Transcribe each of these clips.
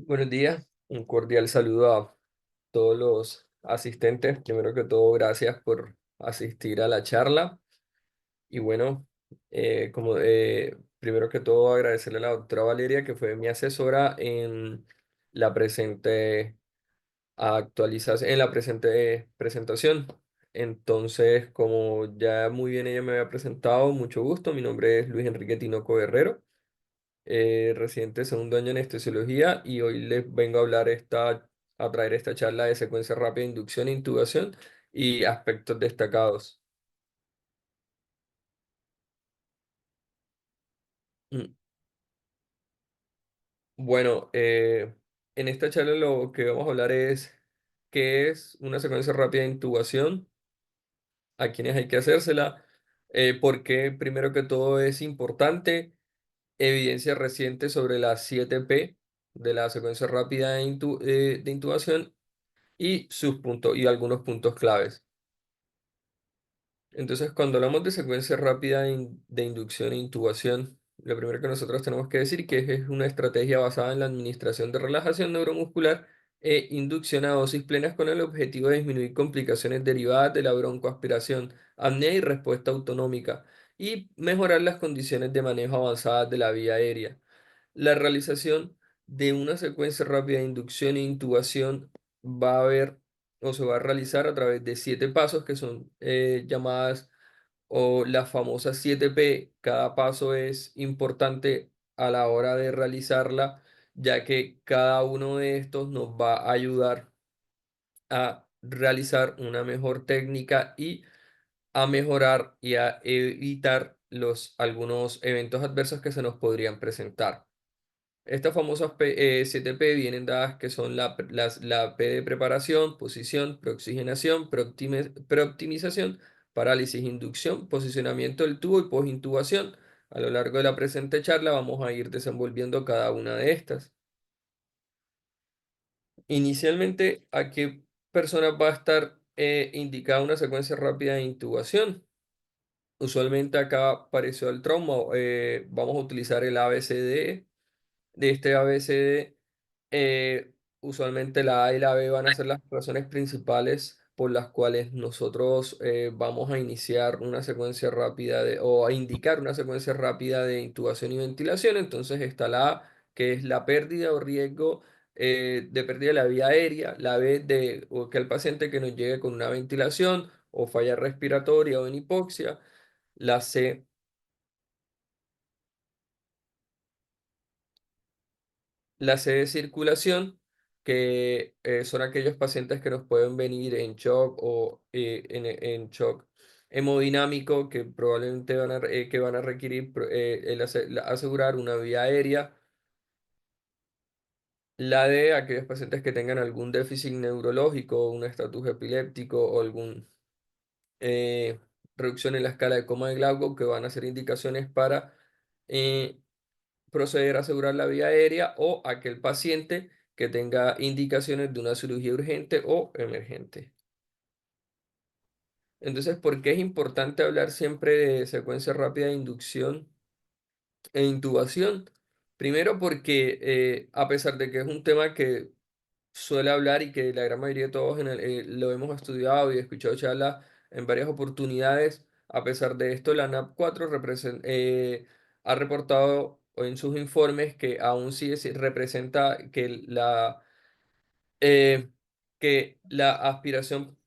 Buenos días, un cordial saludo a todos los asistentes. Primero que todo, gracias por asistir a la charla. Y bueno, primero que todo, agradecerle a la doctora Valeria, que fue mi asesora en la presente en la presente presentación. Entonces, como ya muy bien ella me había presentado, mucho gusto. Mi nombre es Luis Enrique Tinoco Guerrero, residente de segundo año en anestesiología, y hoy les vengo a a traer esta charla de secuencia rápida de inducción e intubación y aspectos destacados. Mm, Bueno, en esta charla lo que vamos a hablar es qué es una secuencia rápida de intubación, a quiénes hay que hacérsela, por qué primero que todo es importante, evidencia reciente sobre las 7P de la secuencia rápida de intubación y sus puntos y algunos puntos claves. Entonces, cuando hablamos de secuencia rápida de inducción e intubación, lo primero que nosotros tenemos que decir que es una estrategia basada en la administración de relajación neuromuscular e inducción a dosis plenas con el objetivo de disminuir complicaciones derivadas de la broncoaspiración, apnea y respuesta autonómica, y mejorar las condiciones de manejo avanzadas de la vía aérea. La realización de una secuencia rápida de inducción e intubación va a haber o se va a realizar a través de 7 pasos que son llamadas o las famosas 7P. Cada paso es importante a la hora de realizarla, ya que cada uno de estos nos va a ayudar a realizar una mejor técnica y a mejorar y a evitar algunos eventos adversos que se nos podrían presentar. Estas famosas 7P vienen dadas que son la P de preparación, posición, preoxigenación, preoptimización, parálisis, inducción, posicionamiento del tubo y posintubación. A lo largo de la presente charla vamos a ir desenvolviendo cada una de estas. Inicialmente, ¿a qué personas va a estar indicada una secuencia rápida de intubación? Usualmente acá apareció el trauma. Vamos a utilizar el ABCD. De este ABCD, usualmente la A y la B van a ser las razones principales por las cuales nosotros vamos a iniciar una secuencia rápida o a indicar una secuencia rápida de intubación y ventilación. Entonces está la A, que es la pérdida o riesgo de pérdida de la vía aérea, la B de o que el paciente que nos llegue con una ventilación o falla respiratoria o en hipoxia, la C. La C de circulación, que son aquellos pacientes que nos pueden venir en shock o en shock hemodinámico, que probablemente que van a requerir asegurar una vía aérea. La D, aquellos pacientes que tengan algún déficit neurológico, un estatus epiléptico o algún eh, reducción en la escala de coma de Glasgow, que van a ser indicaciones para eh, proceder a asegurar la vía aérea, o aquel paciente que tenga indicaciones de una cirugía urgente o emergente. Entonces, ¿por qué es importante hablar siempre de secuencia rápida de inducción e intubación? Primero porque a pesar de que es un tema que suele hablar y que la gran mayoría de todos lo hemos estudiado y escuchado charlas en varias oportunidades, a pesar de esto, la NAP4 ha reportado en sus informes que aún representa eh, que la aspiración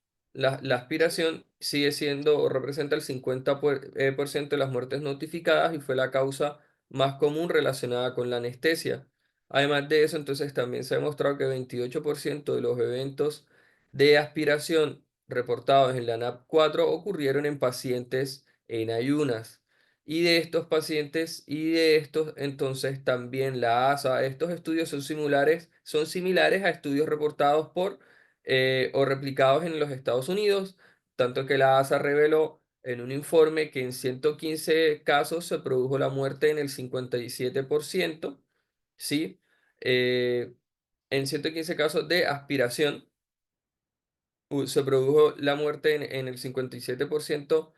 sigue siendo o representa el 50% por ciento de las muertes notificadas y fue la causa más común relacionada con la anestesia. Además de eso, entonces también se ha demostrado que 28% de los eventos de aspiración reportados en la NAP4 ocurrieron en pacientes en ayunas. Y de estos pacientes y de estos, entonces también la ASA, estos estudios son similares a estudios reportados por o replicados en los Estados Unidos, tanto que la ASA reveló en un informe que en 115 casos se produjo la muerte en el 57%, ¿sí? Eh, en 115 casos de aspiración se produjo la muerte en el 57%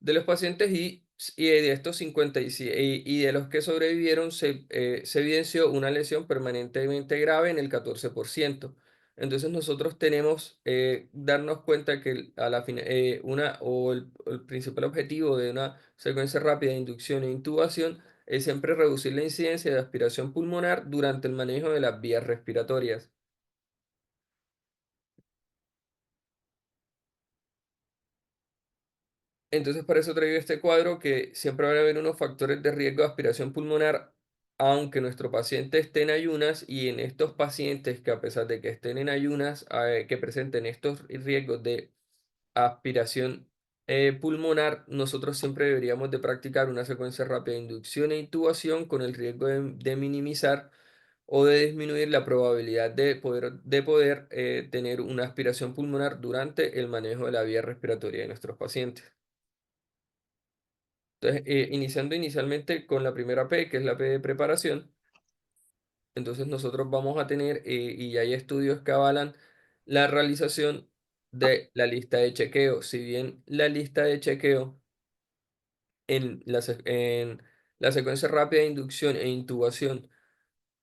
de los pacientes, y Y de estos 57, y de los que sobrevivieron, se evidenció una lesión permanentemente grave en el 14%. Entonces nosotros tenemos darnos cuenta que el principal objetivo de una secuencia rápida de inducción e intubación es siempre reducir la incidencia de aspiración pulmonar durante el manejo de las vías respiratorias. Entonces, para eso traigo este cuadro que siempre van a haber unos factores de riesgo de aspiración pulmonar, aunque nuestro paciente esté en ayunas, y en estos pacientes que a pesar de que estén en ayunas, que presenten estos riesgos de aspiración pulmonar, nosotros siempre deberíamos de practicar una secuencia rápida de inducción e intubación con el riesgo de minimizar o de disminuir la probabilidad de poder tener una aspiración pulmonar durante el manejo de la vía respiratoria de nuestros pacientes. Entonces, iniciando inicialmente con la primera P, que es la P de preparación, entonces nosotros vamos a tener, y hay estudios que avalan la realización de la lista de chequeo. Si bien la lista de chequeo en la secuencia rápida de inducción e intubación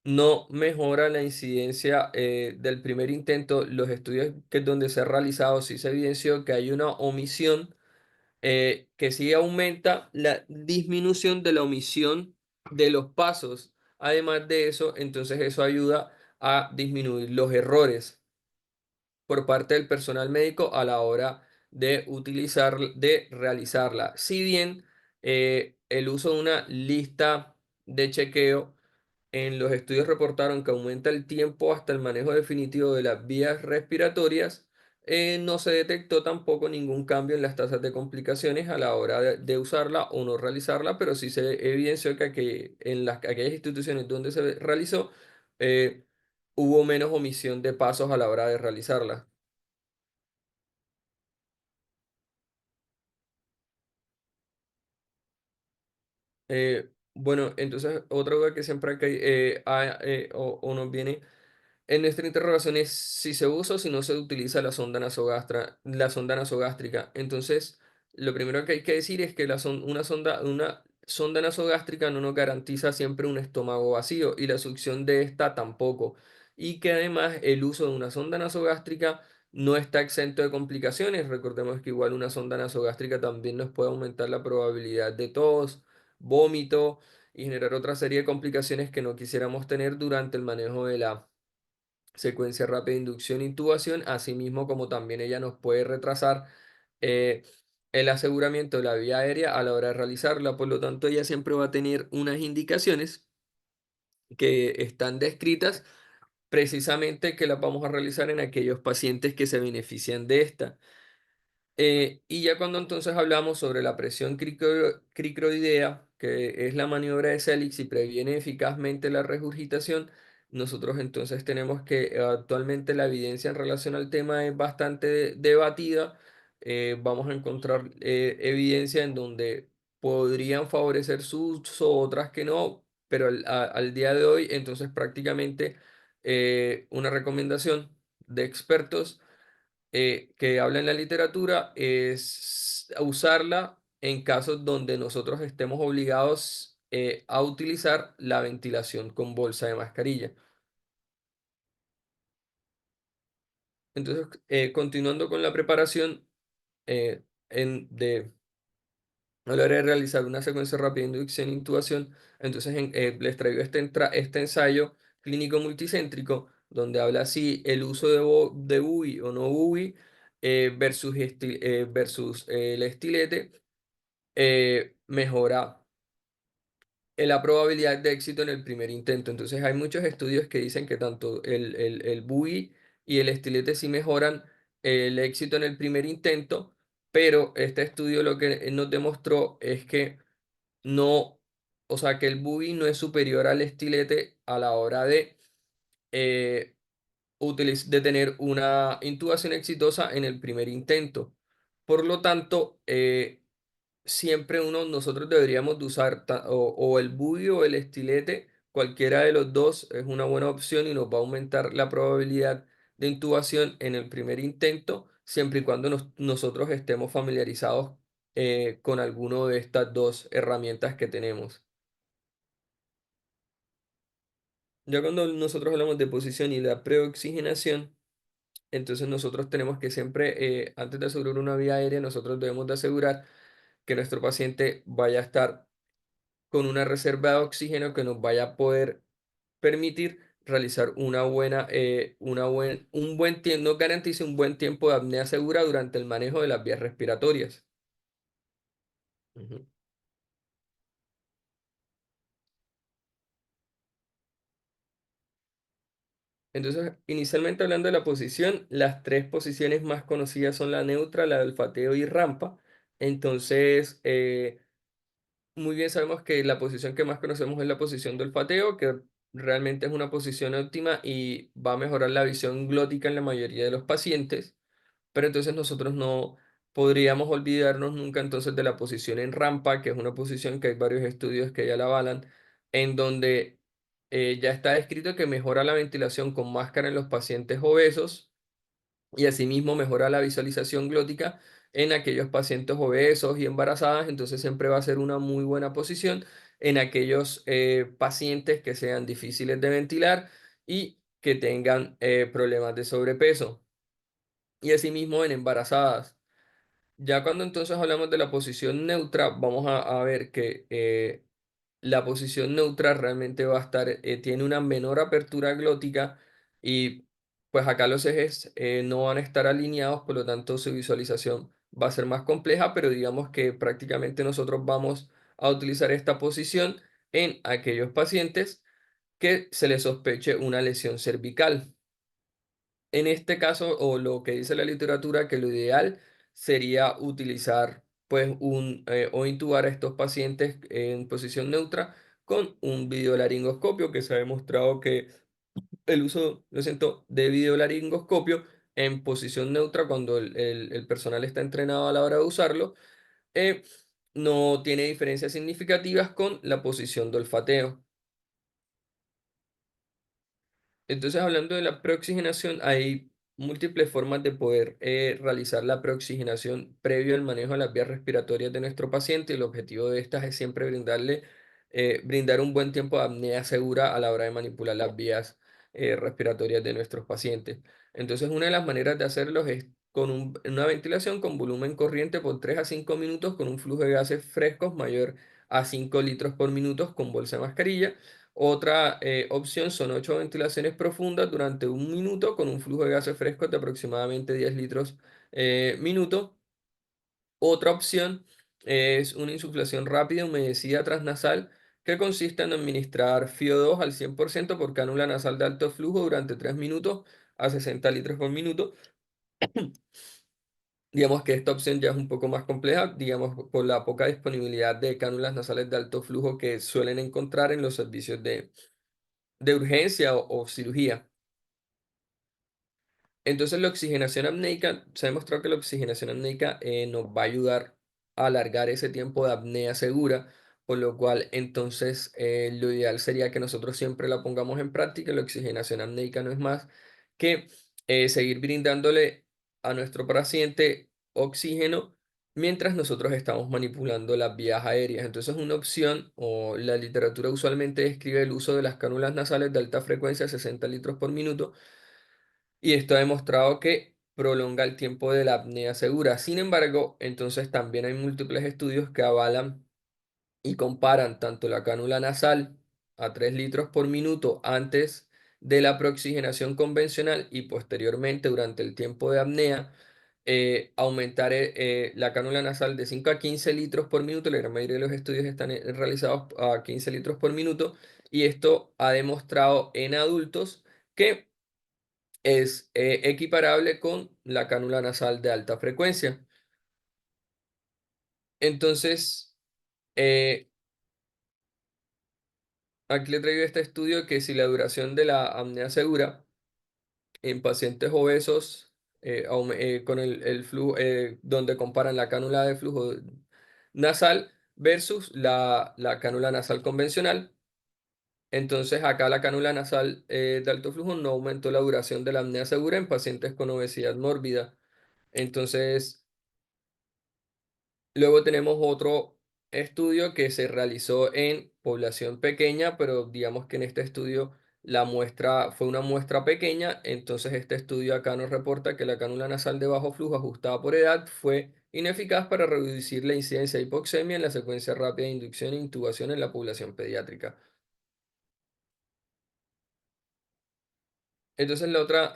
no mejora la incidencia del primer intento, los estudios que donde se ha realizado sí se evidenció que hay una omisión que sí aumenta la disminución de la omisión de los pasos. Además de eso, entonces eso ayuda a disminuir los errores por parte del personal médico a la hora de realizarla. Si bien el uso de una lista de chequeo en los estudios reportaron que aumenta el tiempo hasta el manejo definitivo de las vías respiratorias. No se detectó tampoco ningún cambio en las tasas de complicaciones a la hora de usarla o no realizarla, pero sí se evidenció que en aquellas instituciones donde se realizó eh, hubo menos omisión de pasos a la hora de realizarla. Bueno, entonces otra duda que siempre o nos viene en nuestra interrogación es si se usa o si no se utiliza la sonda nasogástrica. Entonces, lo primero que hay que decir es que una sonda nasogástrica no nos garantiza siempre un estómago vacío y la succión de esta tampoco. Y que además el uso de una sonda nasogástrica no está exento de complicaciones. Recordemos que igual una sonda nasogástrica también nos puede aumentar la probabilidad de tos, vómito y generar otra serie de complicaciones que no quisiéramos tener durante el manejo de la secuencia rápida de inducción e intubación, asimismo como también ella nos puede retrasar eh, el aseguramiento de la vía aérea a la hora de realizarla. Por lo tanto, ella siempre va a tener unas indicaciones que están descritas precisamente que las vamos a realizar en aquellos pacientes que se benefician de esta. Y ya cuando entonces hablamos sobre la presión cricroidea, que es la maniobra de Selix y previene eficazmente la regurgitación, nosotros entonces tenemos que actualmente la evidencia en relación al tema es bastante debatida. Vamos a encontrar evidencia en donde podrían favorecer su uso, otras que no, pero al día de hoy entonces prácticamente una recomendación de expertos que habla en la literatura es usarla en casos donde nosotros estemos obligados a utilizar la ventilación con bolsa de mascarilla. Entonces, continuando con la preparación a la hora de realizar una secuencia rápida de inducción e intubación, entonces les traigo este ensayo clínico multicéntrico donde habla si el uso de BUI o no BUI versus el estilete mejora la probabilidad de éxito en el primer intento. Entonces hay muchos estudios que dicen que tanto el BUI y el estilete sí mejoran el éxito en el primer intento, pero este estudio lo que nos demostró es que no, o sea, que el boogie no es superior al estilete a la hora eh, de tener una intubación exitosa en el primer intento. Por lo tanto, siempre nosotros deberíamos de usar o el boogie o el estilete, cualquiera de los dos es una buena opción y nos va a aumentar la probabilidad de intubación en el primer intento, siempre y cuando nosotros estemos familiarizados con alguno de estas dos herramientas que tenemos. Ya cuando nosotros hablamos de posición y la preoxigenación, entonces nosotros tenemos que siempre, antes de asegurar una vía aérea, nosotros debemos de asegurar que nuestro paciente vaya a estar con una reserva de oxígeno que nos vaya a poder permitir realizar un buen tiempo, nos garantice un buen tiempo de apnea segura durante el manejo de las vías respiratorias. Ujú. Entonces, inicialmente hablando de la posición, las tres posiciones más conocidas son la neutra, la de olfateo y rampa. Entonces, muy bien sabemos que la posición que más conocemos es la posición de olfateo, que realmente es una posición óptima y va a mejorar la visión glótica en la mayoría de los pacientes. Pero entonces nosotros no podríamos olvidarnos nunca entonces de la posición en rampa, que es una posición que hay varios estudios que ya la avalan, en donde ya está descrito que mejora la ventilación con máscara en los pacientes obesos y asimismo mejora la visualización glótica en aquellos pacientes obesos y embarazadas, entonces siempre va a ser una muy buena posición en aquellos pacientes que sean difíciles de ventilar y que tengan problemas de sobrepeso y asimismo en embarazadas. Ya cuando entonces hablamos de la posición neutra, vamos a ver que la posición neutra realmente va a estar, tiene una menor apertura glótica y pues acá los ejes no van a estar alineados, por lo tanto su visualización va a ser más compleja, pero digamos que prácticamente nosotros vamos a utilizar esta posición en aquellos pacientes que se les sospeche una lesión cervical. En este caso, o lo que dice la literatura, que lo ideal sería utilizar pues o intubar a estos pacientes en posición neutra con un videolaringoscopio, que se ha demostrado que el uso, lo siento, de videolaringoscopio en posición neutra cuando el personal está entrenado a la hora de usarlo, eh, no tiene diferencias significativas con la posición de olfateo. Entonces, hablando de la preoxigenación, hay múltiples formas de poder realizar la preoxigenación previo al manejo de las vías respiratorias de nuestro paciente. El objetivo de estas es siempre brindar un buen tiempo de apnea segura a la hora de manipular las vías respiratorias de nuestros pacientes. Entonces, una de las maneras de hacerlos es con una ventilación con volumen corriente por 3 a 5 minutos con un flujo de gases frescos mayor a 5 litros por minuto con bolsa de mascarilla. Otra opción son 8 ventilaciones profundas durante un minuto con un flujo de gases frescos de aproximadamente 10 litros minuto. Otra opción es una insuflación rápida humedecida transnasal que consiste en administrar FiO2 al 100% por cánula nasal de alto flujo durante 3 minutos a 60 litros por minuto. Digamos que esta opción ya es un poco más compleja, digamos, por la poca disponibilidad de cánulas nasales de alto flujo que suelen encontrar en los servicios de urgencia o cirugía. Entonces la oxigenación apneica, se ha demostrado que la oxigenación apneica nos va a ayudar a alargar ese tiempo de apnea segura, por lo cual entonces lo ideal sería que nosotros siempre la pongamos en práctica. La oxigenación apneica no es más que seguir brindándole a nuestro paciente oxígeno mientras nosotros estamos manipulando las vías aéreas. Entonces una opción o la literatura usualmente describe el uso de las cánulas nasales de alta frecuencia, 60 litros por minuto, y esto ha demostrado que prolonga el tiempo de la apnea segura. Sin embargo, entonces también hay múltiples estudios que avalan y comparan tanto la cánula nasal a 3 litros por minuto antes de la preoxigenación convencional y posteriormente durante el tiempo de apnea, aumentar la cánula nasal de 5 a 15 litros por minuto. La gran mayoría de los estudios están realizados a 15 litros por minuto y esto ha demostrado en adultos que es equiparable con la cánula nasal de alta frecuencia. Entonces, eh, aquí le traigo este estudio que si la duración de la apnea segura en pacientes obesos con el flujo, donde comparan la cánula de flujo nasal versus la cánula nasal convencional. Entonces, acá la cánula nasal de alto flujo no aumentó la duración de la apnea segura en pacientes con obesidad mórbida. Entonces, Luego tenemos otro estudio que se realizó en población pequeña, pero digamos que en este estudio la muestra fue una muestra pequeña, entonces este estudio acá nos reporta que la cánula nasal de bajo flujo ajustada por edad fue ineficaz para reducir la incidencia de hipoxemia en la secuencia rápida de inducción e intubación en la población pediátrica. Entonces la otra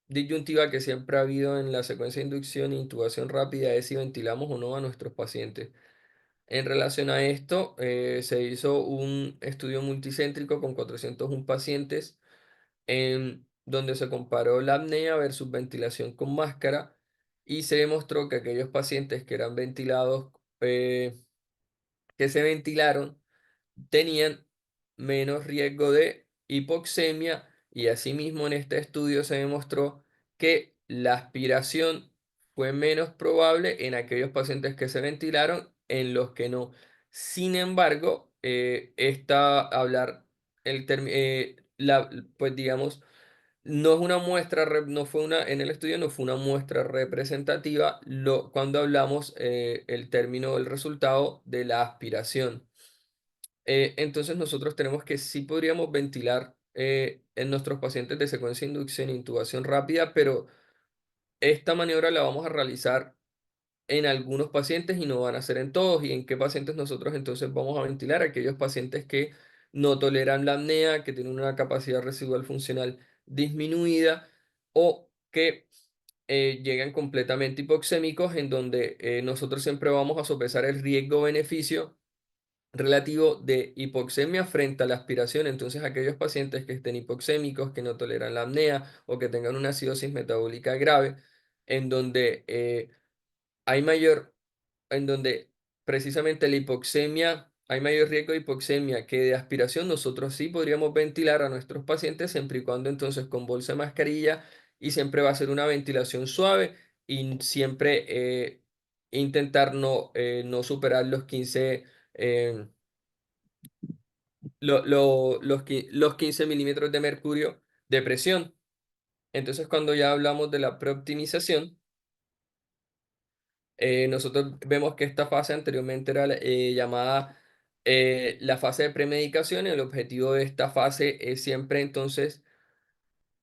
disyuntiva que siempre ha habido en la secuencia de inducción e intubación rápida es si ventilamos o no a nuestros pacientes. En relación a esto, se hizo un estudio multicéntrico con 401 pacientes en donde se comparó la apnea versus ventilación con máscara y se demostró que aquellos pacientes que eran ventilados, que se ventilaron, tenían menos riesgo de hipoxemia y asimismo en este estudio se demostró que la aspiración fue menos probable en aquellos pacientes que se ventilaron en los que no. Sin embargo, hablar pues digamos, no es una muestra, no fue una, en el estudio no fue una muestra representativa cuando hablamos el término, el resultado de la aspiración. Entonces nosotros tenemos que sí podríamos ventilar en nuestros pacientes de secuencia de inducción e intubación rápida, pero esta maniobra la vamos a realizar en algunos pacientes y no van a ser en todos. ¿Y en qué pacientes nosotros entonces vamos a ventilar? Aquellos pacientes que no toleran la apnea, que tienen una capacidad residual funcional disminuida o que llegan completamente hipoxémicos, en donde nosotros siempre vamos a sopesar el riesgo-beneficio relativo de hipoxemia frente a la aspiración. Entonces, aquellos pacientes que estén hipoxémicos, que no toleran la apnea o que tengan una acidosis metabólica grave, en donde hay mayor, en donde precisamente la hipoxemia, hay mayor riesgo de hipoxemia que de aspiración, nosotros sí podríamos ventilar a nuestros pacientes siempre y cuando entonces con bolsa de mascarilla y siempre va a ser una ventilación suave y siempre intentar no superar los 15 eh, los 15 milímetros de mercurio de presión. Entonces, cuando ya hablamos de la preoptimización, nosotros vemos que esta fase anteriormente era llamada la fase de premedicación. El objetivo de esta fase es siempre entonces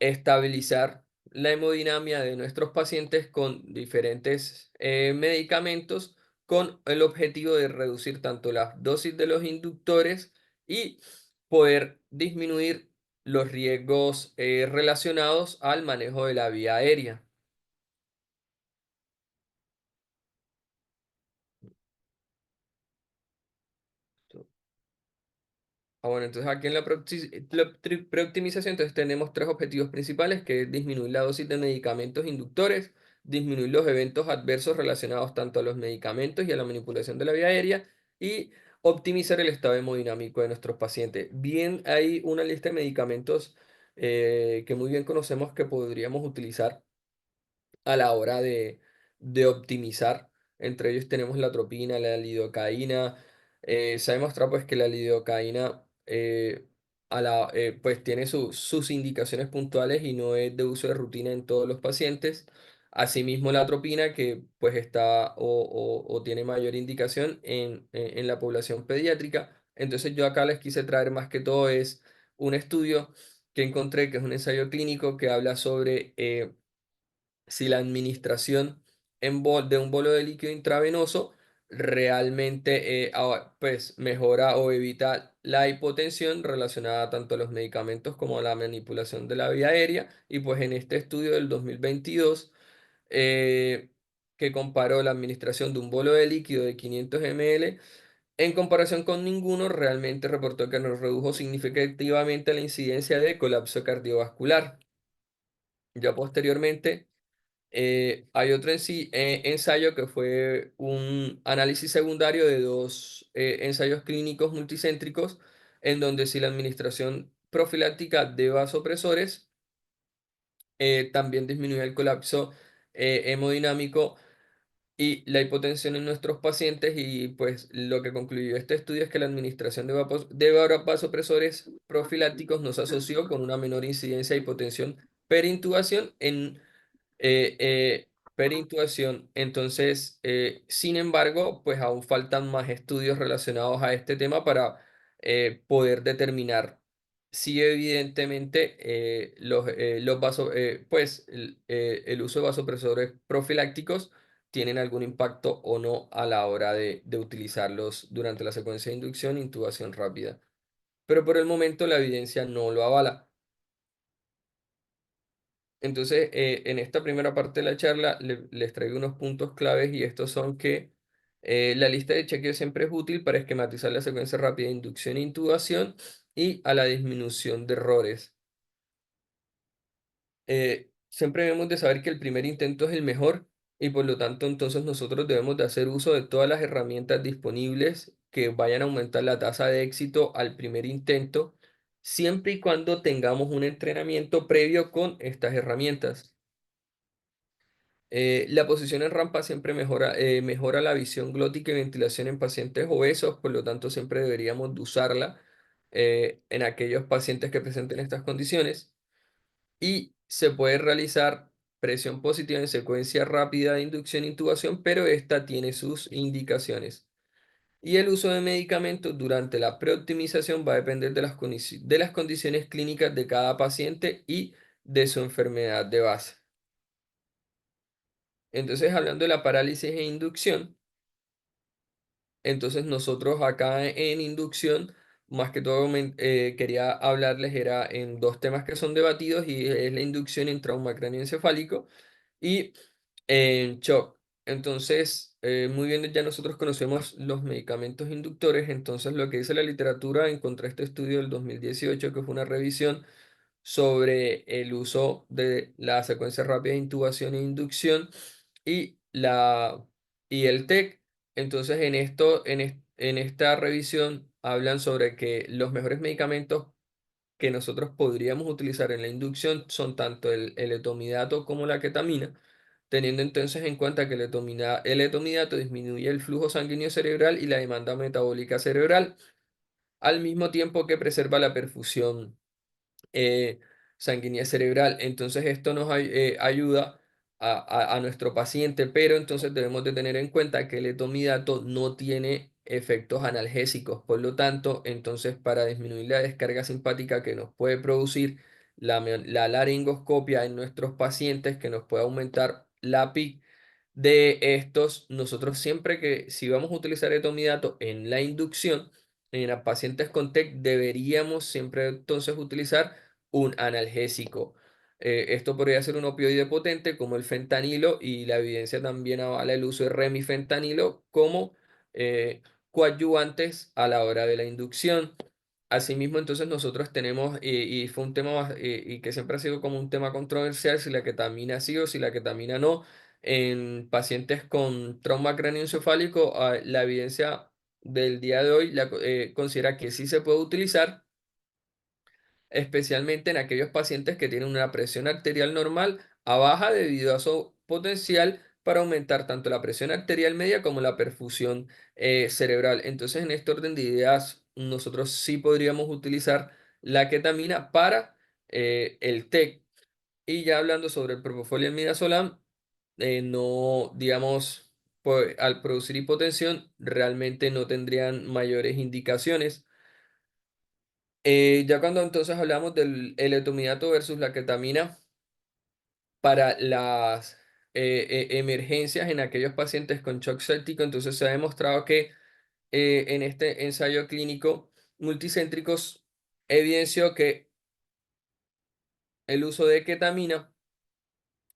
estabilizar la hemodinamia de nuestros pacientes con diferentes medicamentos con el objetivo de reducir tanto las dosis de los inductores y poder disminuir los riesgos relacionados al manejo de la vía aérea. Bueno, entonces aquí en la preoptimización entonces tenemos tres objetivos principales, que es disminuir la dosis de medicamentos inductores, disminuir los eventos adversos relacionados tanto a los medicamentos y a la manipulación de la vía aérea y optimizar el estado hemodinámico de nuestros pacientes. Bien, hay una lista de medicamentos que muy bien conocemos que podríamos utilizar a la hora de optimizar. Entre ellos tenemos la atropina, la lidocaína. Se ha demostrado pues que la lidocaína pues tiene sus indicaciones puntuales y no es de uso de rutina en todos los pacientes. Asimismo la atropina que pues está o tiene mayor indicación en la población pediátrica. Entonces yo acá les quise traer más que todo es un estudio que encontré que es un ensayo clínico que habla sobre si la administración de un bolo de líquido intravenoso realmente pues mejora o evita la hipotensión relacionada tanto a los medicamentos como a la manipulación de la vía aérea. Y pues en este estudio del 2022 eh, que comparó la administración de un bolo de líquido de 500 ml en comparación con ninguno, realmente reportó que nos redujo significativamente la incidencia de colapso cardiovascular. Ya posteriormente, hay otro ensayo que fue un análisis secundario de dos ensayos clínicos multicéntricos, en donde si la administración profiláctica de vasopresores también disminuye el colapso hemodinámico y la hipotensión en nuestros pacientes, y pues lo que concluyó este estudio es que la administración de vasopresores profilácticos no se asoció con una menor incidencia de hipotensión perintubación en Perintubación. Entonces, sin embargo, pues aún faltan más estudios relacionados a este tema para poder determinar si evidentemente los pues el uso de vasopresores profilácticos tienen algún impacto o no a la hora de utilizarlos durante la secuencia de inducción e intubación rápida. Pero por el momento la evidencia no lo avala. Entonces, en esta primera parte de la charla les traigo unos puntos claves y estos son que la lista de chequeo siempre es útil para esquematizar la secuencia rápida de inducción e intubación y a la disminución de errores. Siempre debemos de saber que el primer intento es el mejor y por lo tanto entonces nosotros debemos de hacer uso de todas las herramientas disponibles que vayan a aumentar la tasa de éxito al primer intento, siempre y cuando tengamos un entrenamiento previo con estas herramientas. La posición en rampa siempre mejora la visión glótica y ventilación en pacientes obesos, por lo tanto siempre deberíamos de usarla en aquellos pacientes que presenten estas condiciones. Y se puede realizar presión positiva en secuencia rápida de inducción e intubación, pero esta tiene sus indicaciones. Y el uso de medicamentos durante la preoptimización va a depender de las condiciones clínicas de cada paciente y de su enfermedad de base. Entonces, hablando de la parálisis e inducción, entonces nosotros acá en inducción, más que todo quería hablarles era en dos temas que son debatidos y es la inducción en trauma craneoencefálico y en shock. Entonces, muy bien, ya nosotros conocemos los medicamentos inductores, entonces lo que dice la literatura, encontré este estudio del 2018 que fue una revisión sobre el uso de la secuencia rápida de intubación e inducción y, y el TEC. Entonces, en esta revisión hablan sobre que los mejores medicamentos que nosotros podríamos utilizar en la inducción son tanto el etomidato como la ketamina, teniendo entonces en cuenta que el etomidato disminuye el flujo sanguíneo cerebral y la demanda metabólica cerebral, al mismo tiempo que preserva la perfusión eh, sanguínea cerebral. Entonces esto nos ayuda a nuestro paciente, pero entonces debemos de tener en cuenta que el etomidato no tiene efectos analgésicos. Por lo tanto, entonces para disminuir la descarga simpática que nos puede producir la laringoscopia en nuestros pacientes, que nos puede aumentar la PIC, de estos, nosotros siempre que si vamos a utilizar etomidato en la inducción, en los pacientes con TEC, deberíamos siempre entonces utilizar un analgésico. Esto podría ser un opioide potente como el fentanilo y la evidencia también avala el uso de remifentanilo como coadyuvantes a la hora de la inducción. Asimismo, entonces nosotros tenemos, y fue un tema y que siempre ha sido como un tema controversial, si la ketamina sí o si la ketamina no, en pacientes con trauma craneoencefálico, la evidencia del día de hoy considera que sí se puede utilizar, especialmente en aquellos pacientes que tienen una presión arterial normal a baja debido a su potencial para aumentar tanto la presión arterial media como la perfusión cerebral. Entonces, en este orden de ideas, nosotros sí podríamos utilizar la ketamina para el TEC. Y ya hablando sobre el propofol y el midazolam, no, digamos, al producir hipotensión, realmente no tendrían mayores indicaciones. Ya cuando entonces hablamos del el etomidato versus la ketamina para las emergencias en aquellos pacientes con shock séptico, entonces se ha demostrado que en este ensayo clínico multicéntricos evidenció que el uso de ketamina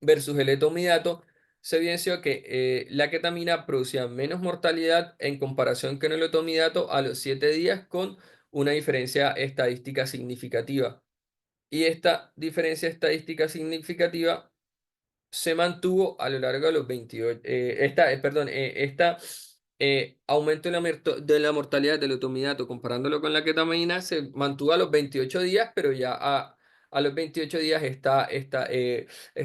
versus el etomidato, se evidenció que la ketamina producía menos mortalidad en comparación con el etomidato a los 7 días con una diferencia estadística significativa. Y esta diferencia estadística significativa se mantuvo a lo largo de los 28, aumento de la mortalidad del otominato comparándolo con la ketamina se mantuvo a los 28 días, pero ya a los 28 días esta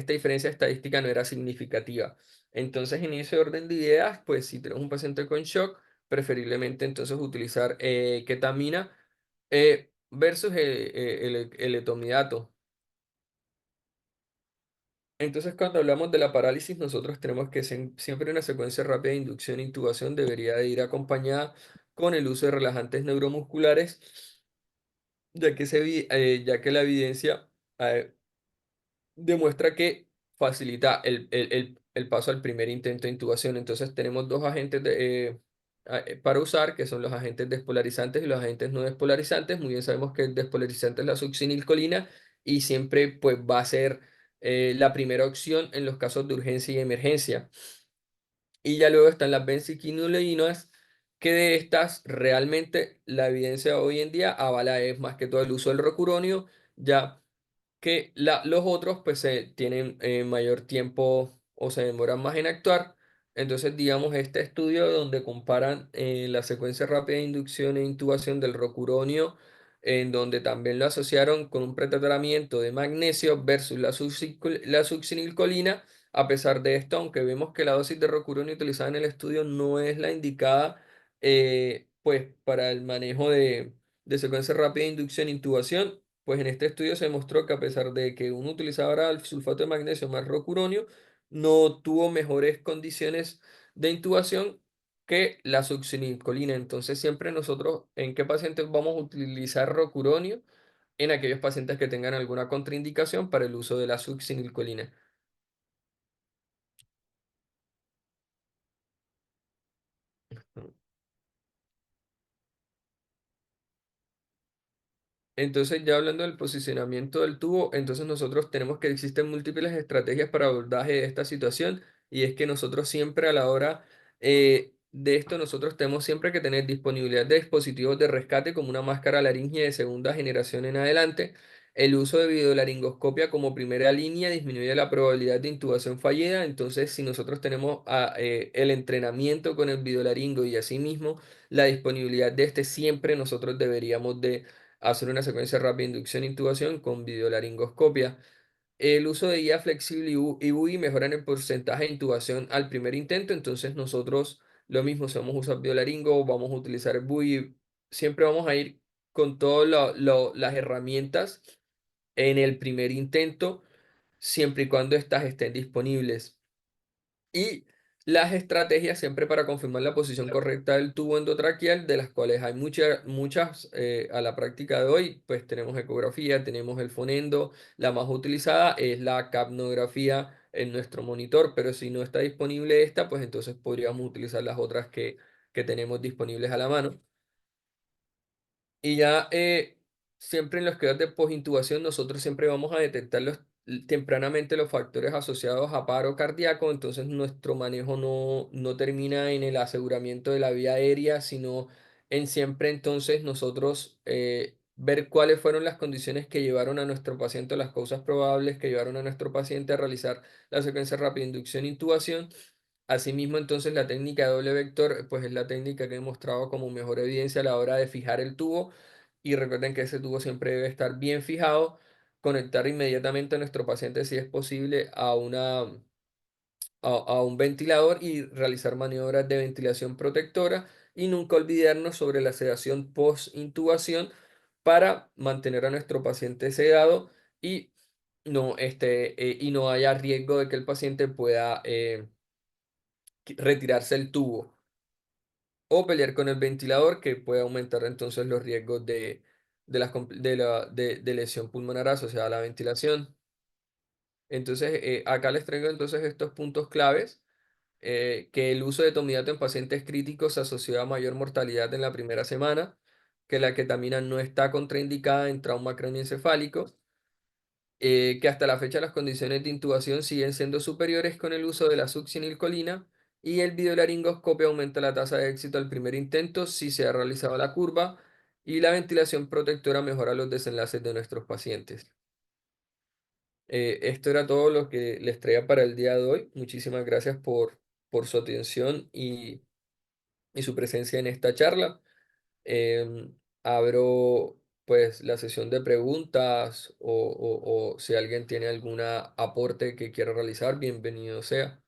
diferencia estadística no era significativa. Entonces, en ese orden de ideas, pues si tenemos un paciente con shock, preferiblemente entonces utilizar ketamina versus el etomidato. Entonces, cuando hablamos de la parálisis, nosotros tenemos que siempre una secuencia rápida de inducción e intubación debería de ir acompañada con el uso de relajantes neuromusculares, ya que la evidencia eh, demuestra que facilita el paso al primer intento de intubación. Entonces tenemos dos agentes para usar, que son los agentes despolarizantes y los agentes no despolarizantes. Muy bien sabemos que el despolarizante es la succinilcolina y siempre pues va a ser la primera opción en los casos de urgencia y emergencia. Y ya luego están las benzodiazepinas, que de estas realmente la evidencia hoy en día avala es más que todo el uso del rocuronio, ya que los otros pues tienen mayor tiempo o se demoran más en actuar. Entonces, digamos, este estudio donde comparan la secuencia rápida de inducción e intubación del rocuronio, en donde también lo asociaron con un pretratamiento de magnesio versus la succinilcolina. A pesar de esto, aunque vemos que la dosis de rocuronio utilizada en el estudio no es la indicada pues para el manejo de secuencia rápida de inducción e intubación, pues en este estudio se demostró que a pesar de que uno utilizaba el sulfato de magnesio más rocuronio, no tuvo mejores condiciones de intubación que la succinilcolina. Entonces, siempre nosotros, ¿en qué pacientes vamos a utilizar rocuronio? En aquellos pacientes que tengan alguna contraindicación para el uso de la succinilcolina. Entonces, ya hablando del posicionamiento del tubo, entonces nosotros tenemos que existen múltiples estrategias para abordaje de esta situación y es que nosotros siempre a la hora de esto, nosotros tenemos siempre que tener disponibilidad de dispositivos de rescate como una máscara laringe de segunda generación en adelante. El uso de videolaringoscopia como primera línea disminuye la probabilidad de intubación fallida. Entonces, si nosotros tenemos el entrenamiento con el videolaringo y asimismo la disponibilidad de este, siempre nosotros deberíamos de hacer una secuencia rápida de inducción e intubación con videolaringoscopia. El uso de guía flexible y BUI mejoran el porcentaje de intubación al primer intento, entonces nosotros lo mismo, si vamos a usar videolaringo, vamos a utilizar el BUI, siempre vamos a ir con todas las herramientas en el primer intento, siempre y cuando estas estén disponibles. Y las estrategias siempre para confirmar la posición correcta del tubo endotraqueal, de las cuales hay muchas a la práctica de hoy, pues tenemos ecografía, tenemos el fonendo, la más utilizada es la capnografía en nuestro monitor, pero si no está disponible esta, pues entonces podríamos utilizar las otras que tenemos disponibles a la mano. Y ya siempre en los cuidados de posintubación nosotros siempre vamos a detectar tempranamente los factores asociados a paro cardíaco, entonces nuestro manejo no termina en el aseguramiento de la vía aérea, sino en siempre entonces nosotros ver cuáles fueron las condiciones que llevaron a nuestro paciente, las causas probables que llevaron a nuestro paciente a realizar la secuencia rápida de inducción e intubación. Asimismo, entonces la técnica de doble vector, pues es la técnica que he mostrado como mejor evidencia a la hora de fijar el tubo. Y recuerden que ese tubo siempre debe estar bien fijado, conectar inmediatamente a nuestro paciente si es posible a un ventilador y realizar maniobras de ventilación protectora y nunca olvidarnos sobre la sedación post-intubación para mantener a nuestro paciente sedado y y no haya riesgo de que el paciente pueda retirarse el tubo o pelear con el ventilador que puede aumentar entonces los riesgos de lesión pulmonar asociada a la ventilación. Entonces, acá les traigo entonces estos puntos claves, que el uso de tomidato en pacientes críticos se asoció a mayor mortalidad en la primera semana, que la ketamina no está contraindicada en trauma craneoencefálico, que hasta la fecha las condiciones de intubación siguen siendo superiores con el uso de la succinilcolina y el videolaringoscopio aumenta la tasa de éxito al primer intento si se ha realizado la curva y la ventilación protectora mejora los desenlaces de nuestros pacientes. Esto era todo lo que les traía para el día de hoy. Muchísimas gracias por su atención y su presencia en esta charla. Abro pues la sesión de preguntas o si alguien tiene alguna aporte que quiera realizar, bienvenido sea.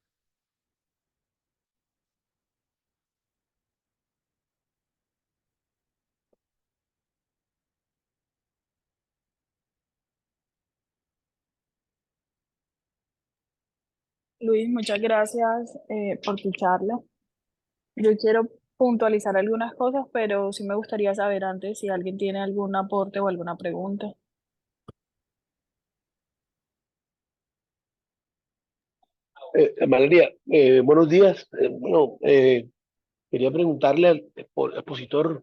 Luis, muchas gracias por tu charla. Yo quiero puntualizar algunas cosas, pero sí me gustaría saber antes si alguien tiene algún aporte o alguna pregunta. Valeria, buenos días. Quería preguntarle al expositor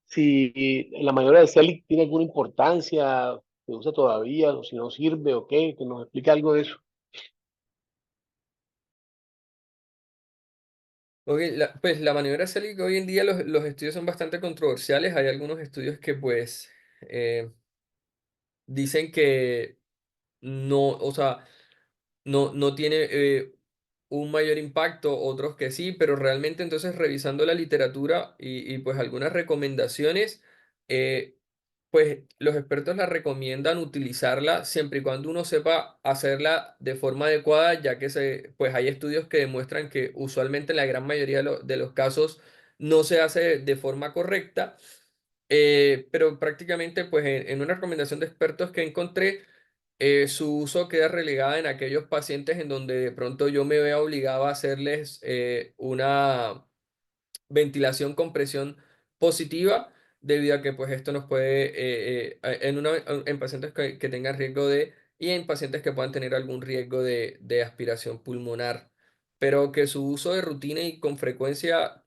si la maniobra de Selig tiene alguna importancia, se usa todavía, o si no sirve o qué, que nos explique algo de eso. Ok, pues la maniobra Selig hoy en día los estudios son bastante controversiales. Hay algunos estudios que pues dicen que no, o sea, no tiene un mayor impacto, otros que sí, pero realmente entonces revisando la literatura y pues algunas recomendaciones, eh, pues los expertos la recomiendan utilizarla siempre y cuando uno sepa hacerla de forma adecuada, ya que pues hay estudios que demuestran que usualmente en la gran mayoría de los casos no se hace de forma correcta. Pero prácticamente pues en una recomendación de expertos que encontré, su uso queda relegada en aquellos pacientes en donde de pronto yo me vea obligado a hacerles una ventilación con presión positiva, debido a que pues esto nos puede, en pacientes que tengan riesgo y en pacientes que puedan tener algún riesgo de aspiración pulmonar, pero que su uso de rutina y con frecuencia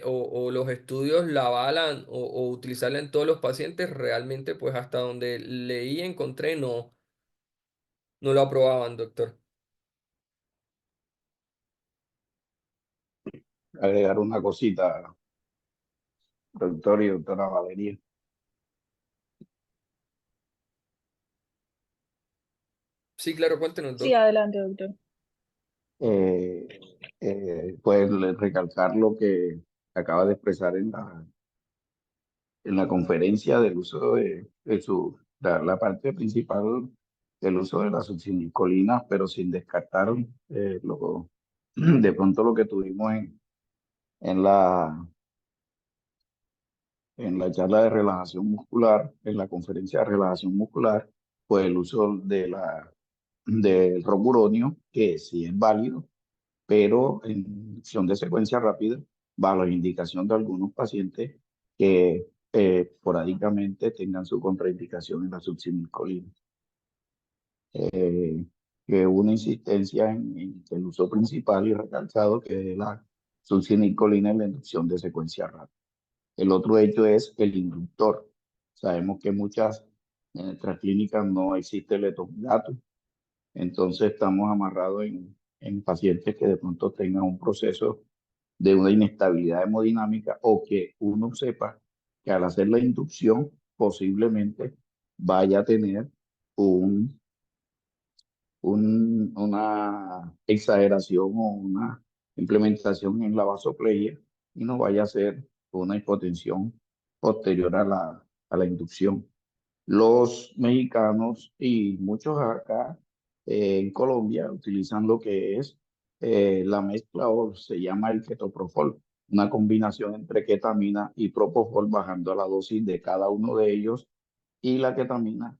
o los estudios la avalan o utilizarla en todos los pacientes, realmente pues hasta donde leí y encontré no lo aprobaban, doctor. Agregar una cosita, doctor y doctora Valeria. Sí, claro, cuéntenos, Sí, doc. adelante, doctor. Eh, pues recalcar lo que acaba de expresar en la conferencia del uso la parte principal del uso de las succinilcolinas, pero sin descartar de pronto lo que tuvimos en la, en la charla de relajación muscular, en la conferencia de relajación muscular, pues el uso del romuronio, que sí es válido, pero en inducción de secuencia rápida, bajo la indicación de algunos pacientes que esporádicamente tengan su contraindicación en la succinilcolina. Eh, que una insistencia en el uso principal y recalcado que es la succinilcolina en la inducción de secuencia rápida. El otro hecho es el inductor. Sabemos que en nuestras clínicas no existe el etomidato, entonces estamos amarrados en pacientes que de pronto tengan un proceso de una inestabilidad hemodinámica o que uno sepa que al hacer la inducción posiblemente vaya a tener un, una exageración o una implementación en la vasoplegia y no vaya a ser una hipotensión posterior a la inducción. Los mexicanos y muchos acá en Colombia utilizan lo que es la mezcla o se llama el ketoprofol, una combinación entre ketamina y propofol bajando la dosis de cada uno de ellos y la ketamina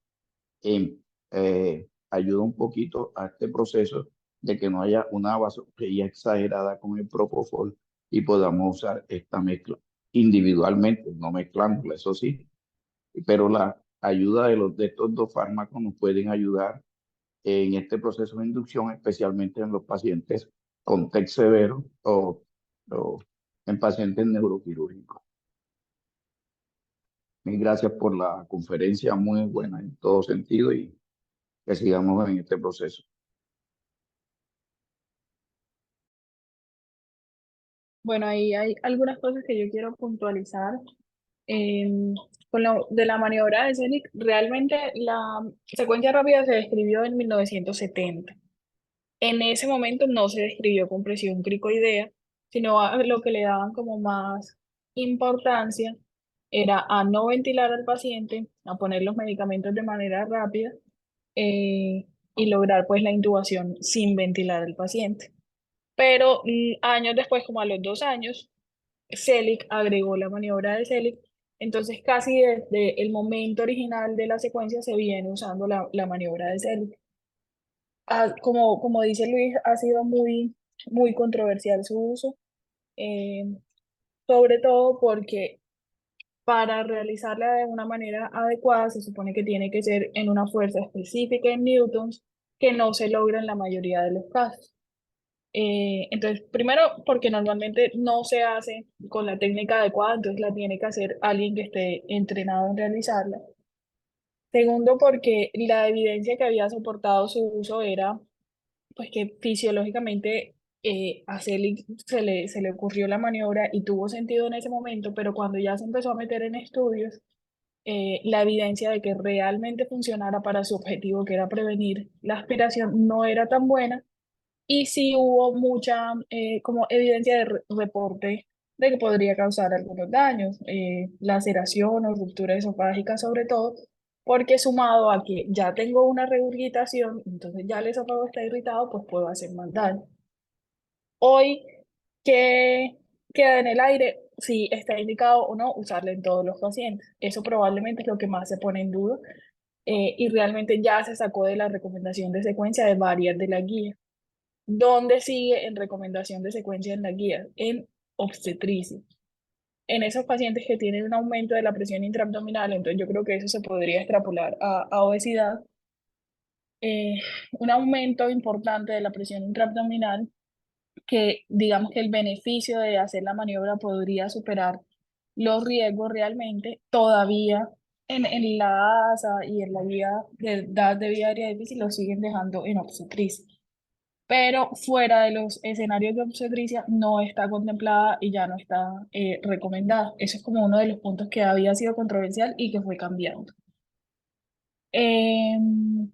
ayuda un poquito a este proceso de que no haya una vasopresía exagerada con el propofol y podamos usar esta mezcla individualmente, no mezclándola, eso sí, pero la ayuda de estos dos fármacos nos pueden ayudar en este proceso de inducción, especialmente en los pacientes con TEC severo o en pacientes neuroquirúrgicos. Mil gracias por la conferencia, muy buena en todo sentido y que sigamos en este proceso. Bueno, ahí hay algunas cosas que yo quiero puntualizar. Con lo de la maniobra de Selig, realmente la secuencia rápida se describió en 1970. En ese momento no se describió con presión cricoidea, sino a lo que le daban como más importancia era a no ventilar al paciente, a poner los medicamentos de manera rápida y lograr pues la intubación sin ventilar al paciente. Pero años después, como a los 2 años, Selig agregó la maniobra de Selig. Entonces, casi desde el momento original de la secuencia se viene usando la maniobra de Selig. como dice Luis, ha sido muy controversial su uso, eh, sobre todo porque para realizarla de una manera adecuada se supone que tiene que ser en una fuerza específica en newtons que no se logra en la mayoría de los casos. Entonces, primero, porque normalmente no se hace con la técnica adecuada, entonces la tiene que hacer alguien que esté entrenado en realizarla. Segundo, porque la evidencia que había soportado su uso era pues que fisiológicamente a Selig se le ocurrió la maniobra y tuvo sentido en ese momento, pero cuando ya se empezó a meter en estudios, la evidencia de que realmente funcionara para su objetivo, que era prevenir la aspiración, no era tan buena. Y sí hubo mucha como evidencia de reporte de que podría causar algunos daños, laceración o ruptura esofágica sobre todo, porque sumado a que ya tengo una regurgitación, entonces ya el esófago está irritado, pues puedo hacer más daño. Hoy, ¿qué queda en el aire? Si está indicado o no usarla en todos los pacientes. Eso probablemente es lo que más se pone en duda y realmente ya se sacó de la recomendación de secuencia de varias de las guías. ¿Dónde sigue en recomendación de secuencia en la guía? En obstetricia. En esos pacientes que tienen un aumento de la presión intraabdominal, entonces yo creo que eso se podría extrapolar a obesidad. Eh, un aumento importante de la presión intraabdominal, que digamos que el beneficio de hacer la maniobra podría superar los riesgos realmente, todavía en la ASA y en la guía de edad de vida aérea difícil lo siguen dejando en obstetricia, pero fuera de los escenarios de obstetricia no está contemplada y ya no está recomendada. Eso es como uno de los puntos que había sido controversial y que fue cambiando. Em,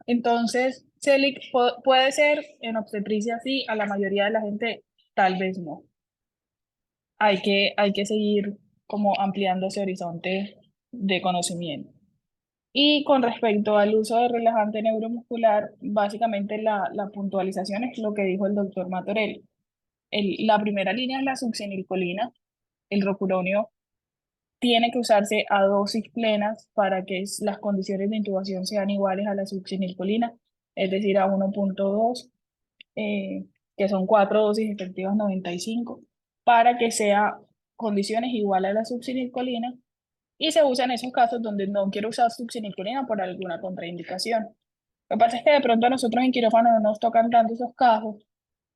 entonces, Celic puede ser en obstetricia sí, a la mayoría de la gente tal vez no. Hay que seguir como ampliando ese horizonte de conocimiento. Y con respecto al uso de relajante neuromuscular, básicamente la puntualización es lo que dijo el doctor Matorelli. La primera línea es la succinilcolina. El rocuronio tiene que usarse a dosis plenas para que las condiciones de intubación sean iguales a la succinilcolina, es decir, a 1.2, que son 4 dosis efectivas 95, para que sea condiciones iguales a la succinilcolina y se usa en esos casos donde no quiero usar succinilcolina por alguna contraindicación. Lo que pasa es que de pronto a nosotros en quirófano no nos tocan tanto esos casos,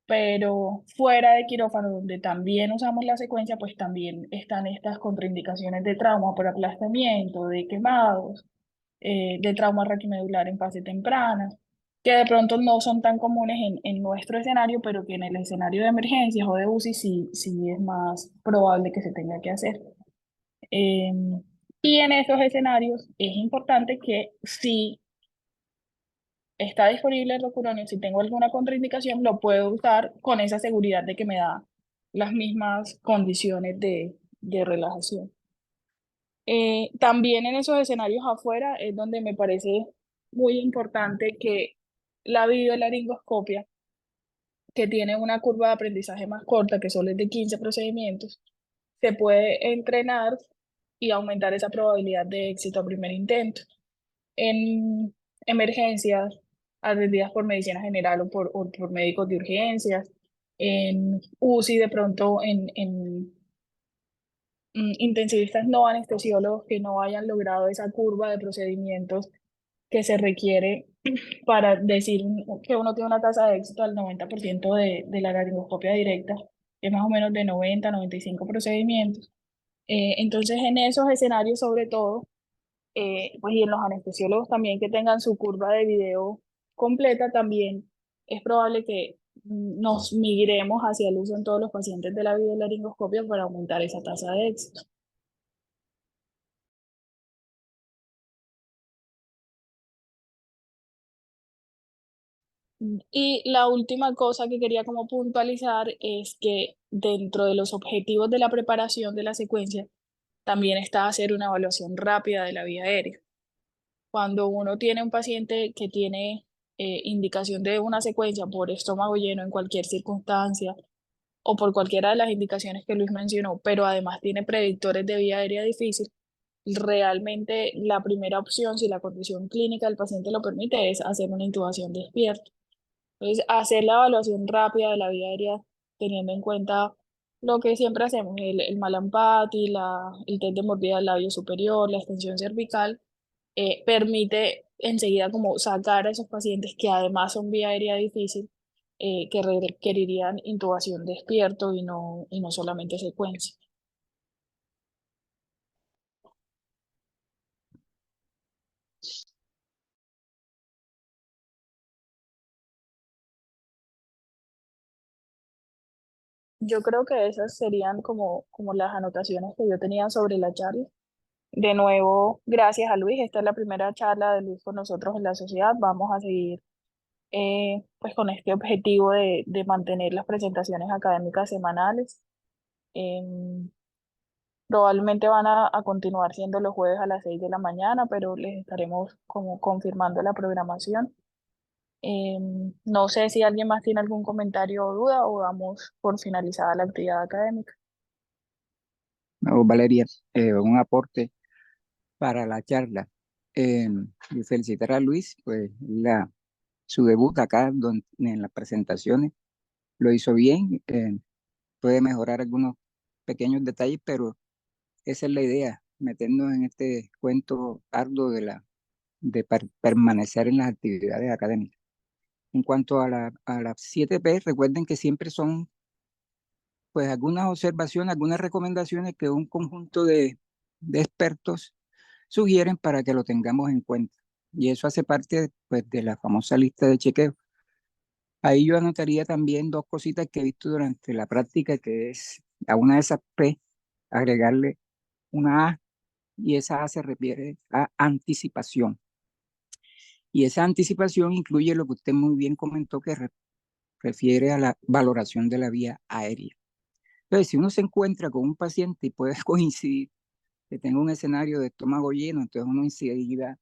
pero fuera de quirófano, donde también usamos la secuencia, pues también están estas contraindicaciones de trauma por aplastamiento, de quemados, de trauma raquimedular en fase temprana, que de pronto no son tan comunes en nuestro escenario, pero que en el escenario de emergencias o de UCI sí es más probable que se tenga que hacer. Y en esos escenarios es importante que si está disponible el rocuronio, si tengo alguna contraindicación, lo puedo usar con esa seguridad de que me da las mismas condiciones de relajación. También en esos escenarios afuera es donde me parece muy importante que la videolaringoscopia, que tiene una curva de aprendizaje más corta, que solo es de 15 procedimientos, se puede entrenar y aumentar esa probabilidad de éxito a primer intento. En emergencias atendidas por medicina general o por médicos de urgencias, en UCI de pronto en intensivistas no anestesiólogos que no hayan logrado esa curva de procedimientos que se requiere para decir que uno tiene una tasa de éxito al 90% de la laringoscopia directa, que es más o menos de 90-95 procedimientos. Entonces, en esos escenarios, sobre todo, pues y en los anestesiólogos también que tengan su curva de video completa, también es probable que nos migremos hacia el uso en todos los pacientes de la videolaringoscopia para aumentar esa tasa de éxito. Y la última cosa que quería como puntualizar es que dentro de los objetivos de la preparación de la secuencia también está hacer una evaluación rápida de la vía aérea. Cuando uno tiene un paciente que tiene indicación de una secuencia por estómago lleno en cualquier circunstancia o por cualquiera de las indicaciones que Luis mencionó, pero además tiene predictores de vía aérea difícil, realmente la primera opción, si la condición clínica del paciente lo permite, es hacer una intubación despierta. Entonces, hacer la evaluación rápida de la vía aérea teniendo en cuenta lo que siempre hacemos, el Mallampati, el test de mordida del labio superior, la extensión cervical, permite enseguida como sacar a esos pacientes que además son vía aérea difícil, que requerirían intubación despierto y no solamente secuencia. Yo creo que esas serían como las anotaciones que yo tenía sobre la charla. De nuevo, gracias a Luis. Esta es la primera charla de Luis con nosotros en la sociedad. Vamos a seguir pues con este objetivo de mantener las presentaciones académicas semanales. Em, Probablemente van a continuar siendo los jueves a las 6 de la mañana, pero les estaremos como confirmando la programación. No sé si alguien más tiene algún comentario o duda o damos por finalizada la actividad académica. No, Valeria, un aporte para la charla. Y felicitar a Luis, pues su debut acá en las presentaciones lo hizo bien. Puede mejorar algunos pequeños detalles, pero esa es la idea, meternos en este cuento arduo de permanecer en las actividades académicas. En cuanto a las 7P, recuerden que siempre son pues algunas observaciones, algunas recomendaciones que un conjunto de expertos sugieren para que lo tengamos en cuenta. Y eso hace parte pues, de la famosa lista de chequeo. Ahí yo anotaría también dos cositas que he visto durante la práctica, que es a una de esas P, agregarle una A, y esa A se refiere a anticipación. Y esa anticipación incluye lo que usted muy bien comentó, que refiere a la valoración de la vía aérea. Entonces, si uno se encuentra con un paciente y puede coincidir que tenga un escenario de estómago lleno, entonces uno enseguida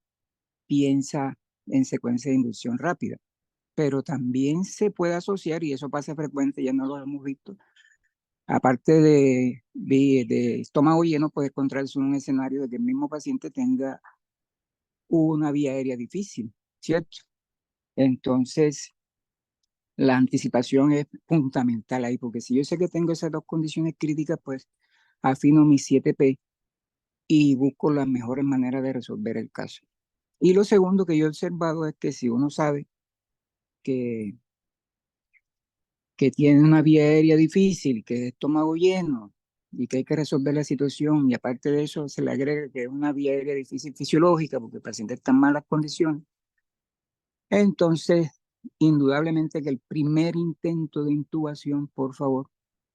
piensa en secuencia de inducción rápida. Pero también se puede asociar, y eso pasa frecuente, ya no lo hemos visto, aparte de estómago lleno, puede encontrarse un escenario de que el mismo paciente tenga una vía aérea difícil, ¿cierto? Entonces, la anticipación es fundamental ahí, porque si yo sé que tengo esas dos condiciones críticas, pues afino mis 7P y busco las mejores maneras de resolver el caso. Y lo segundo que yo he observado es que si uno sabe que, que tiene una vía aérea difícil, que es estómago lleno y que hay que resolver la situación, y aparte de eso se le agrega que es una vía aérea difícil fisiológica porque el paciente está en malas condiciones, entonces indudablemente que el primer intento de intubación, por favor,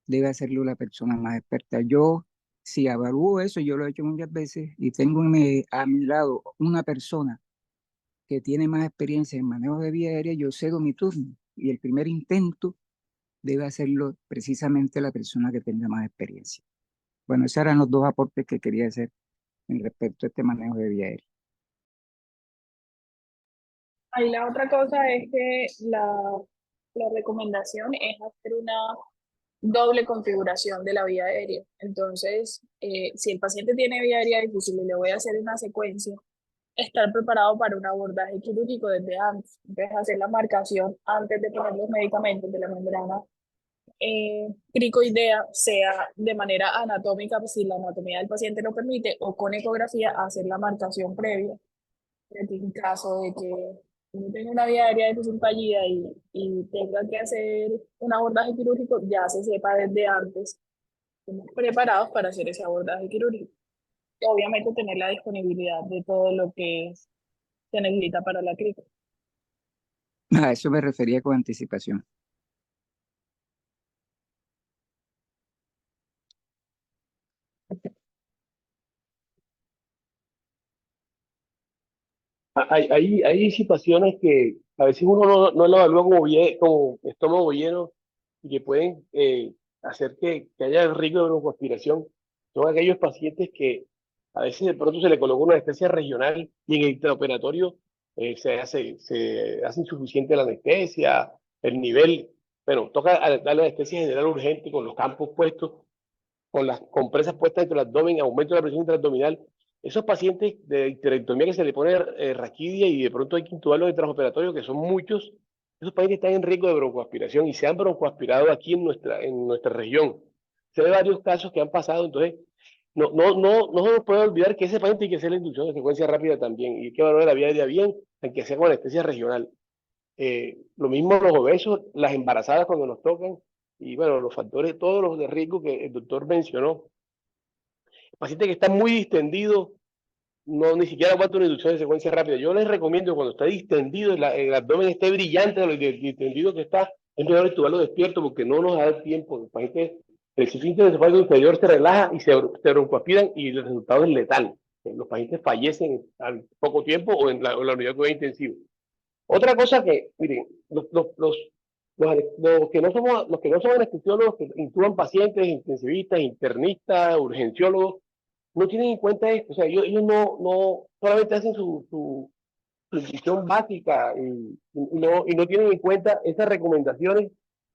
debe hacerlo la persona más experta. Yo, si evalúo eso, yo lo he hecho muchas veces y tengo a mi lado una persona que tiene más experiencia en manejo de vía aérea, yo cedo mi turno y el primer intento debe hacerlo precisamente la persona que tenga más experiencia. Bueno, esos eran los dos aportes que quería hacer en respecto a este manejo de vía aérea. Ahí la otra cosa es que la recomendación es hacer una doble configuración de la vía aérea. Entonces, si el paciente tiene vía aérea difícil y le voy a hacer una secuencia, estar preparado para un abordaje quirúrgico desde antes. Entonces, hacer la marcación antes de poner los medicamentos de la membrana cricoidea, sea de manera anatómica, si la anatomía del paciente lo permite, o con ecografía, hacer la marcación previa. En caso de que uno tenga una vía aérea difícil fallida y tenga que hacer un abordaje quirúrgico, ya se sepa desde antes, estemos preparados para hacer ese abordaje quirúrgico. Y obviamente tener la disponibilidad de todo lo que se necesita para la crico. A eso me refería con anticipación. Hay situaciones que a veces uno no lo evalúa como estómago lleno y que pueden hacer que haya riesgo de broncoaspiración. Son aquellos pacientes que a veces de pronto se le coloca una anestesia regional y en el intraoperatorio se hace insuficiente la anestesia, el nivel, bueno, toca darle anestesia general urgente con los campos puestos, con las compresas puestas dentro del abdomen, aumento de la presión intraabdominal Esos pacientes de histerectomía que se le pone raquidia y de pronto hay que intubarlos de transoperatorio, que son muchos, esos pacientes están en riesgo de broncoaspiración y se han broncoaspirado aquí en nuestra región. Se ve varios casos que han pasado, entonces no se nos puede olvidar que ese paciente hay que hacer la inducción de secuencia rápida también y hay que valorar la vía aérea bien, aunque sea con anestesia regional. Lo mismo los obesos, las embarazadas cuando nos tocan y bueno, los factores, todos los de riesgo que el doctor mencionó. El paciente que está muy distendido, no ni siquiera aguanta una inducción de secuencia rápida. Yo les recomiendo cuando está distendido, el abdomen esté brillante de lo distendido que está, es mejor estudiarlo despierto porque no nos da tiempo. El paciente, el síntoma encefálico inferior se relaja y se broncoaspiran y el resultado es letal. Los pacientes fallecen al poco tiempo o en la unidad de cuidado intensivo. Otra cosa que, miren, los que no son anestesiólogos, que intuban pacientes, intensivistas, internistas, urgenciólogos, no tienen en cuenta esto. O sea, ellos no solamente hacen su instrucción básica y no tienen en cuenta esas recomendaciones.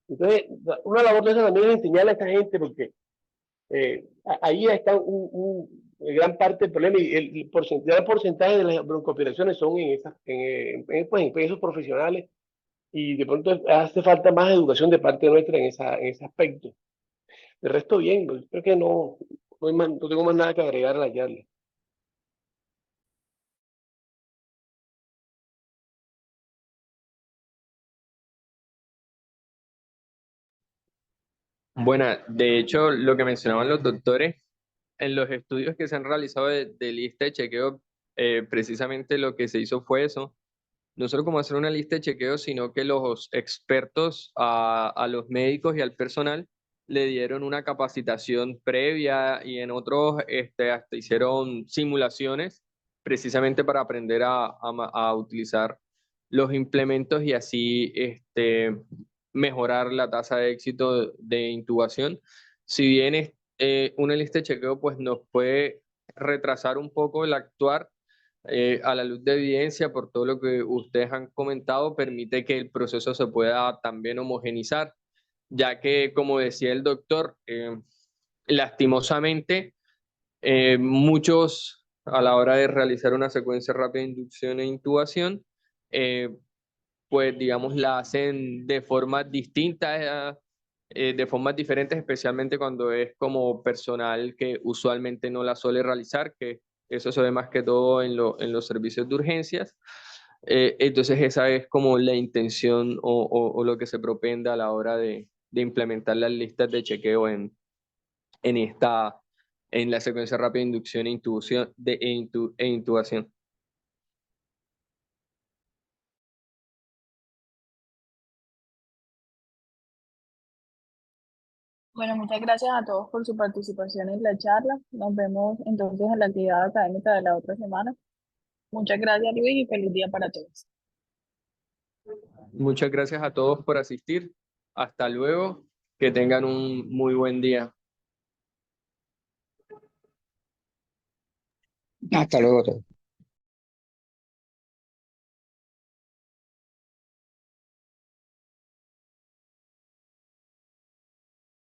Entonces, una labor de eso también es enseñarle a esta gente, porque ahí está gran parte del problema y el porcentaje de las broncooperaciones son pues, en esos profesionales y de pronto hace falta más educación de parte nuestra en ese aspecto. De resto, bien, pues, creo que no tengo más nada que agregar a la charla. Bueno, de hecho, lo que mencionaban los doctores, en los estudios que se han realizado de lista de chequeo, precisamente lo que se hizo fue eso, no solo como hacer una lista de chequeo, sino que los expertos a los médicos y al personal le dieron una capacitación previa y en otros hasta hicieron simulaciones precisamente para aprender a utilizar los implementos y así mejorar la tasa de éxito de intubación. Si bien una lista de chequeo pues nos puede retrasar un poco el actuar, a la luz de evidencia, por todo lo que ustedes han comentado, permite que el proceso se pueda también homogenizar, ya que, como decía el doctor, lastimosamente, muchos a la hora de realizar una secuencia rápida de inducción e intubación, eh, pues digamos, la hacen de formas distintas, de formas diferentes, especialmente cuando es como personal que usualmente no la suele realizar, que eso se ve más que todo en los servicios de urgencias. Entonces esa es como la intención o lo que se propende a la hora de implementar las listas de chequeo en en la secuencia rápida de inducción e intubación, e intubación. Bueno, muchas gracias a todos por su participación en la charla. Nos vemos entonces en la actividad académica de la otra semana. Muchas gracias, Luis, y feliz día para todos. Muchas gracias a todos por asistir. Hasta luego. Que tengan un muy buen día. Hasta luego.